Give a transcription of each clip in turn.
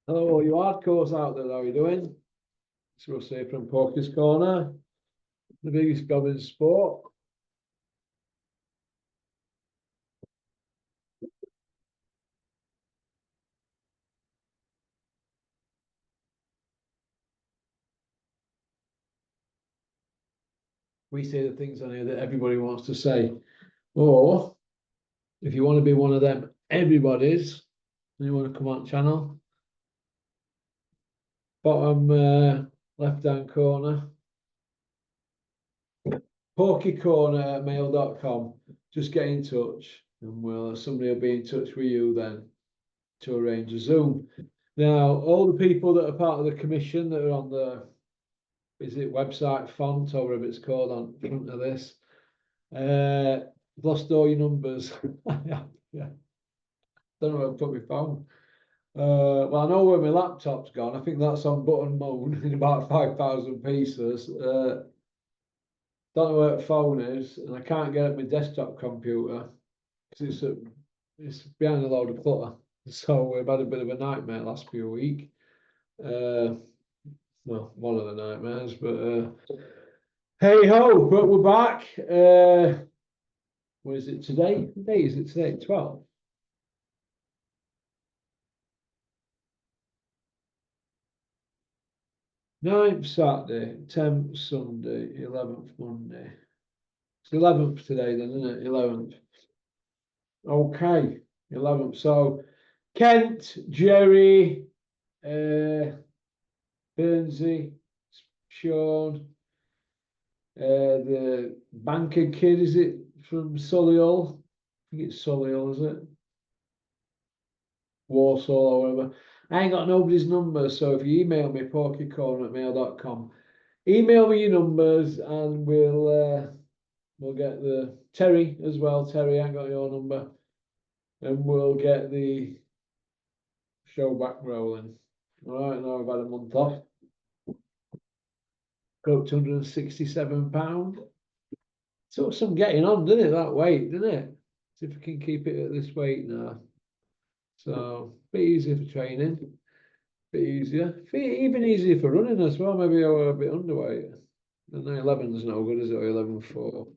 Hello, all you hardcores out there. How are you doing? It's Russ here from Porky's Corner, the biggest gob in sport. We say the things on here that everybody wants to say. Or if you want to be one of them, everybody's, and you want to come on channel, bottom left-hand corner, porkycorner@mail.com. Just get in touch, and somebody will be in touch with you then to arrange a Zoom. Now, all the people that are part of the commission that are on the website font or whatever it's called on front of this, lost all your numbers. Yeah, don't know where to put my phone. Well, I know where my laptop's gone. I think that's on Button Moon in about 5,000 pieces. Don't know where the phone is, and I can't get at my desktop computer because it's behind a load of clutter. So we've had a bit of a nightmare last few weeks. Well, one of the nightmares, but hey ho, but we're back. What is it today? What day is it today? 12. 9th Saturday, 10th Sunday, 11th Monday. It's 11th today then, isn't it? 11th. Okay, 11th. So Kent, Jerry, Burnsy, Sean, the banker kid, is it from Solihull? I think it's Solihull, is it? Warsaw or whatever. I ain't got nobody's number, so if you email me, porkycorner@mail.com, email me your numbers and we'll get the Terry as well. Terry, I ain't got your number, and we'll get the show back rolling. All right, now I've had a month off. Got up to £267. So some getting on, didn't it? That weight, didn't it? See if we can keep it at this weight now. So a bit easier for training, a bit easier, even easier for running as well. Maybe I were a bit underweight. And 11 is no good, is it? 11.4.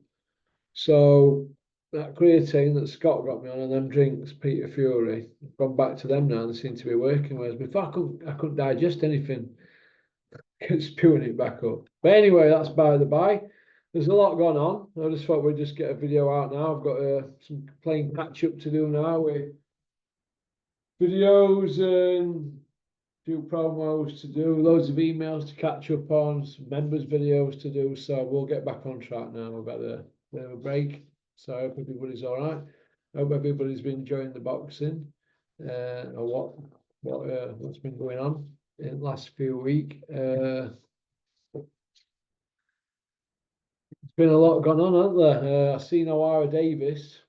So that creatine that Scott got me on and them drinks, Peter Fury, I've gone back to them now and they seem to be working. Whereas before I couldn't digest anything, kept spewing it back up. But anyway, that's by the by. There's a lot going on. I just thought we'd just get a video out now. I've got some playing catch up to do now with videos and a few promos to do, loads of emails to catch up on, some members videos to do. So we'll get back on track now. We've had a bit of a break. So I hope everybody's all right. I hope everybody's been enjoying the boxing or what's been going on in the last few weeks. There's been a lot going on, hasn't there? I seen O'Hara Davis.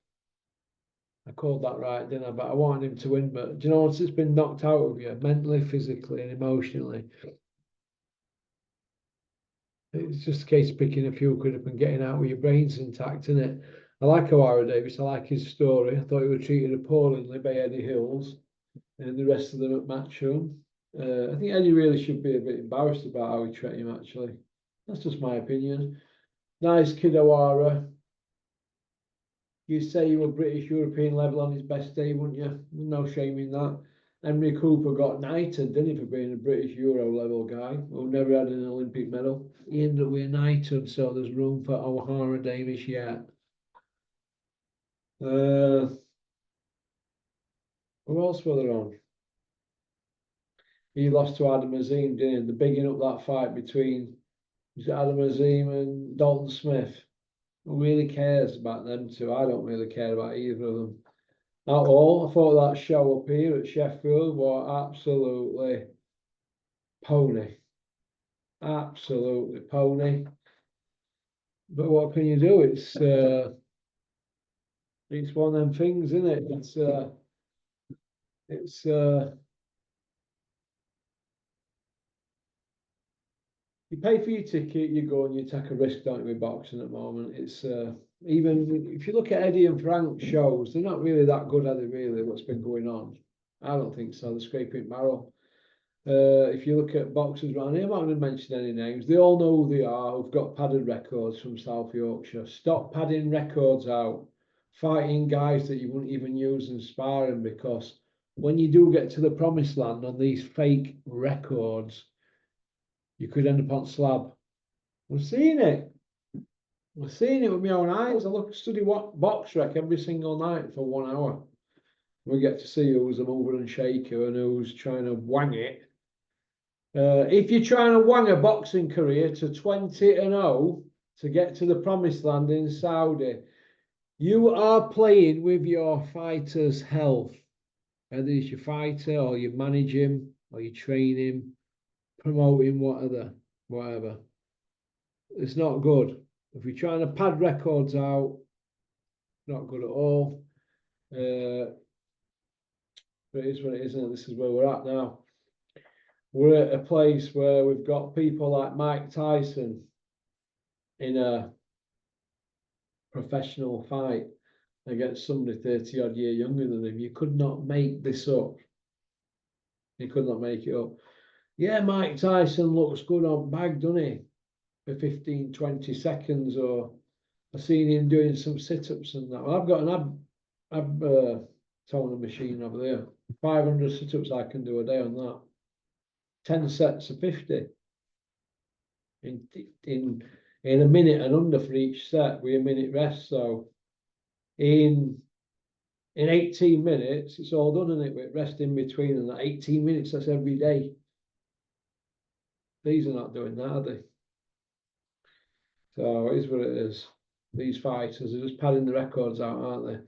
I called that right, didn't I? But I wanted him to win. But do you know, once it's been knocked out of you, mentally, physically, and emotionally, it's just a case of picking a few quid up and getting out with your brains intact, isn't it? I like O'Hara Davis. I like his story. I thought he was treated appallingly by Eddie Hills and the rest of them at Matchroom. I think Eddie really should be a bit embarrassed about how he treated him, actually. That's just my opinion. Nice kid, O'Hara. You say you were British European level on his best day, wouldn't you? No shame in that. Henry Cooper got knighted, didn't he, for being a British Euro level guy who never had an Olympic medal. He ended up with a knighthood, so there's room for O'Hara Davis yet. Who else were there on? He lost to Adam Azim, didn't he? They're bigging up that fight between Adam Azim and Dalton Smith. Who really cares about them two? I don't really care about either of them at all. I thought that show up here at Sheffield was absolutely pony. Absolutely pony. But what can you do? It's one of them things, isn't it? It's you pay for your ticket, you go and you take a risk, don't you, with boxing at the moment. It's even if you look at Eddie and Frank's shows, they're not really that good, are they, really, what's been going on? I don't think so. They're scraping barrel. If you look at boxers around here, I'm not going to mention any names. They all know who they are, who've got padded records from South Yorkshire. Stop padding records out, fighting guys that you wouldn't even use in sparring, because when you do get to the promised land on these fake records, you could end up on slab. We're seeing it. We're seeing it with my own eyes. I study what box rec every single night for 1 hour. We get to see who's a mover and shaker and who's trying to wang it. If you're trying to wang a boxing career to 20-0 to get to the promised land in Saudi, you are playing with your fighter's health. Whether it's your fighter or you manage him or you train him, promote him, whatever. It's not good. If you're trying to pad records out, not good at all. But it is what it is, and this is where we're at now. We're at a place where we've got people like Mike Tyson in a professional fight against somebody 30 odd year younger than him. You could not make this up. You could not make it up. Yeah, Mike Tyson looks good on bag, doesn't he? For 15, 20 seconds, or I've seen him doing some sit-ups and that. Well, I've got an ab toner machine over there. 500 sit-ups I can do a day on that. 10 sets of 50 in a minute and under for each set with a minute rest. So in 18 minutes, it's all done, isn't it? With rest in between, and that 18 minutes, that's every day. These are not doing that, are they? So it is what it is. These fighters are just padding the records out, aren't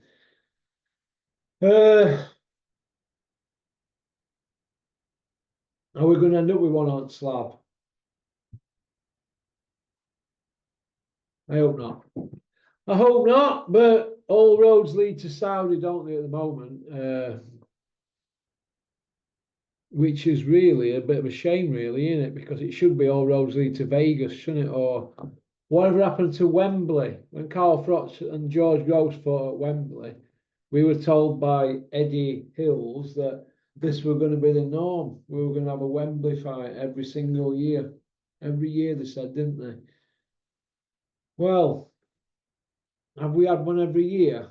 they? Are we going to end up with one on slab? I hope not. I hope not, but all roads lead to Saudi, don't they, at the moment? Which is really a bit of a shame, really, isn't it? Because it should be all roads lead to Vegas, shouldn't it? Or whatever happened to Wembley? When Carl Froch and George Groves fought at Wembley, we were told by Eddie Hills that this was going to be the norm. We were going to have a Wembley fight every single year. Every year, they said, didn't they? Well, have we had one every year?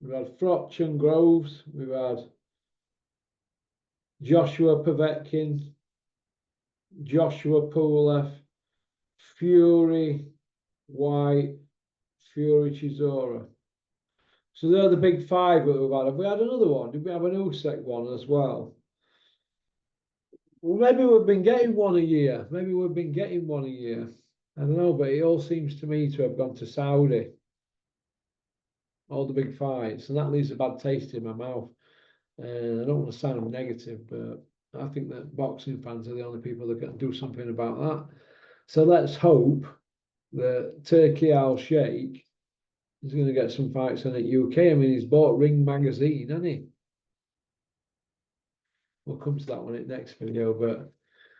We've had Froch and Groves. We've had Joshua Povetkin, Joshua Pulev, Fury, White, Fury Chisora. So they're the big five that we've had. Have we had another one? Did we have an Usyk one as well? Well, maybe we've been getting one a year. Maybe we've been getting one a year. I don't know, but it all seems to me to have gone to Saudi. All the big fights, and that leaves a bad taste in my mouth. And I don't want to sound negative, but I think that boxing fans are the only people that can do something about that. So let's hope that Turkey Al Sheikh is going to get some fights in the UK. I mean, he's bought Ring magazine, hasn't he? We'll come to that one in the next video, but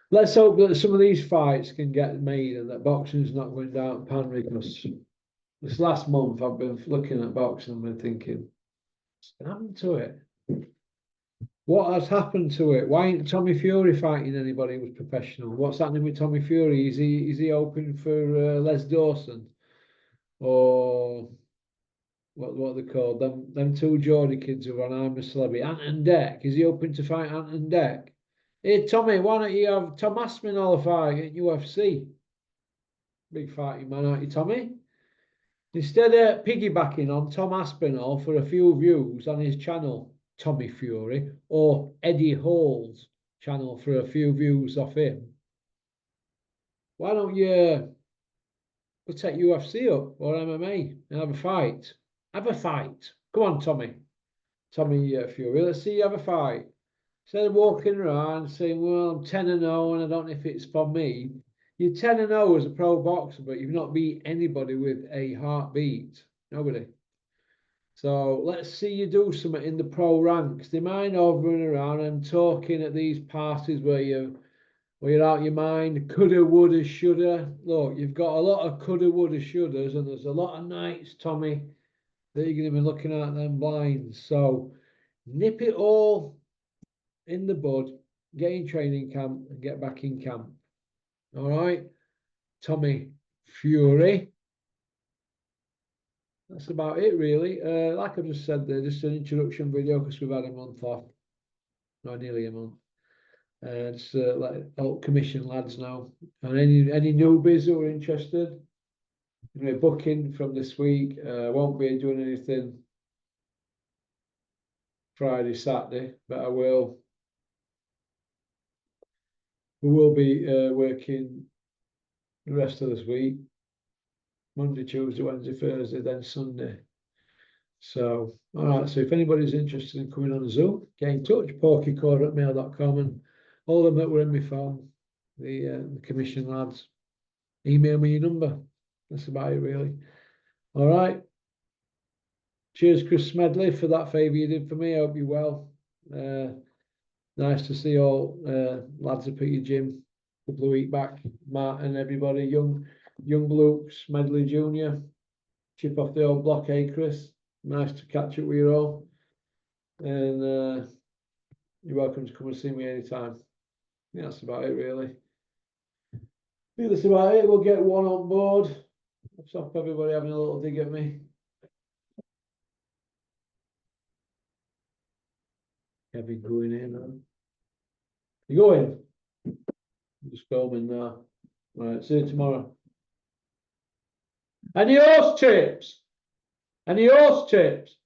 let's hope that some of these fights can get made and that boxing's not going down pan, because this last month I've been looking at boxing and been thinking, what's happened to it? What has happened to it? Why ain't Tommy Fury fighting anybody who's professional? What's happening with Tommy Fury? Is he open for Les Dawson? Or what they called? Them two Geordie kids who are on I'm a Celebrity. Ant and Dec. Is he open to fight Ant and Dec? Hey, Tommy, why don't you have Tom Aspinall fight at UFC? Big fighting man, aren't you, Tommy? Instead of piggybacking on Tom Aspinall for a few views on his channel, Tommy Fury, or Eddie Hall's channel for a few views off him, why don't you take UFC up or MMA and have a fight? Have a fight. Come on, Tommy. Tommy Fury, let's see you have a fight. Instead of walking around saying, well, I'm 10-0 and I don't know if it's for me. You're 10-0 as a pro boxer, but you've not beat anybody with a heartbeat. Nobody. So let's see you do something in the pro ranks. Do you mind hovering around and talking at these parties where you're out your mind? Coulda, woulda, shoulda. Look, you've got a lot of coulda, woulda, shouldas, and there's a lot of nights, Tommy, that you're going to be looking at them blinds. So nip it all in the bud. get in training camp and get back in camp. All right, Tommy Fury. That's about it, really. Like I just said there, just an introduction video because we've had a month off, no, nearly a month. Just like help commission lads now, and any newbies who are interested, booking from this week. Won't be doing anything Friday, Saturday, but I will. We will be working the rest of this week. Monday, Tuesday, Wednesday, Thursday, then Sunday. So, all right. So if anybody's interested in coming on a Zoom, get in touch, porkycore@mail.com, and all of them that were in my phone, the commission lads, email me your number. That's about it, really. All right. Cheers, Chris Smedley, for that favour you did for me. I hope you're well. Nice to see all lads up at your gym a couple of weeks back. Matt and everybody, young Luke Smedley Jr. Chip off the old block, eh, Chris? Nice to catch up with you all. And you're welcome to come and see me anytime. Yeah, that's about it, really. I think that's about it. We'll get one on board. I'll stop everybody having a little dig at me. Kevin going in, man. You going? Just filming now. Right, see you tomorrow. Any horse tips? Any horse tips?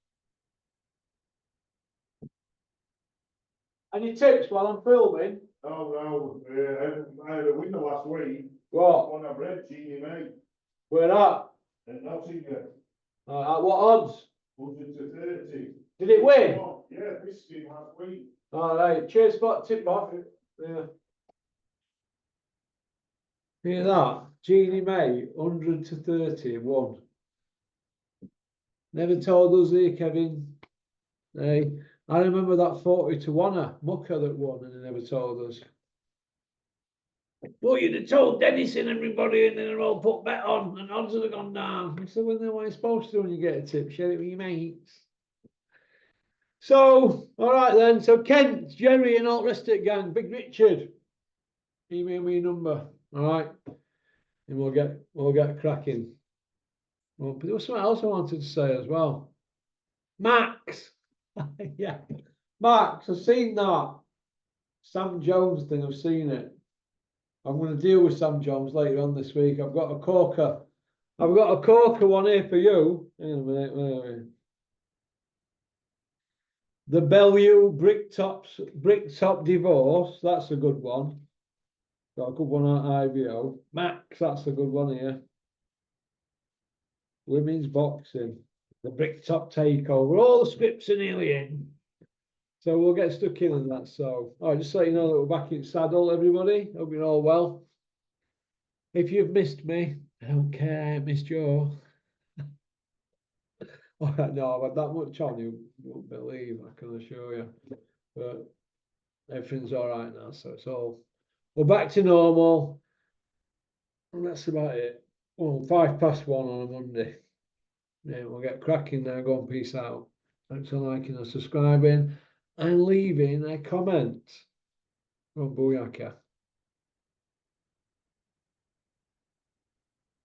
Any tips while I'm filming? Oh, no, I had a winner last week. What? One I've read, Genie May, Where at? and Nottingham, At what odds? 100 to 30. Did it win? Oh, yeah, this team last week. All right, cheers, spot tip off. Yeah. Hear that? Genie May, 100 to 30, won. Never told us here, Kevin. Hey, I remember that 40 to 1 mucker that won, and they never told us. Well, you'd have told Dennis and everybody, and then they're all put bet on, and odds would have gone down. I said, well, then what are you supposed to do when you get a tip? Share it with your mates. So, all right then. So Kent, Jerry, and all the rest of it, gang. Big Richard, email me your number. All right, and we'll get cracking. Well, but there was something else I wanted to say as well. Max, yeah, Max, I've seen that Sam Jones thing. I've seen it. I'm going to deal with Sam Jones later on this week. I've got a corker. I've got a corker one here for you. Hang on a minute. Wait a minute. The Bellevue Bricktop Divorce. That's a good one. Got a good one on IVO. Max, that's a good one here. Women's boxing. The Bricktop Takeover. All the scripts are nearly in. So we'll get stuck in on that. So, all right, just to let you know that we're back in saddle, everybody. Hope you're all well. If you've missed me, I don't care. I ain't missed you. No, I've had that much on, you won't believe, I can assure you. But everything's all right now, so it's all, we're back to normal. And that's about it. Well, 1:05 on a Monday. Yeah, we'll get cracking now. Go and peace out. Thanks for liking and subscribing and leaving a comment. Oh, booyaka.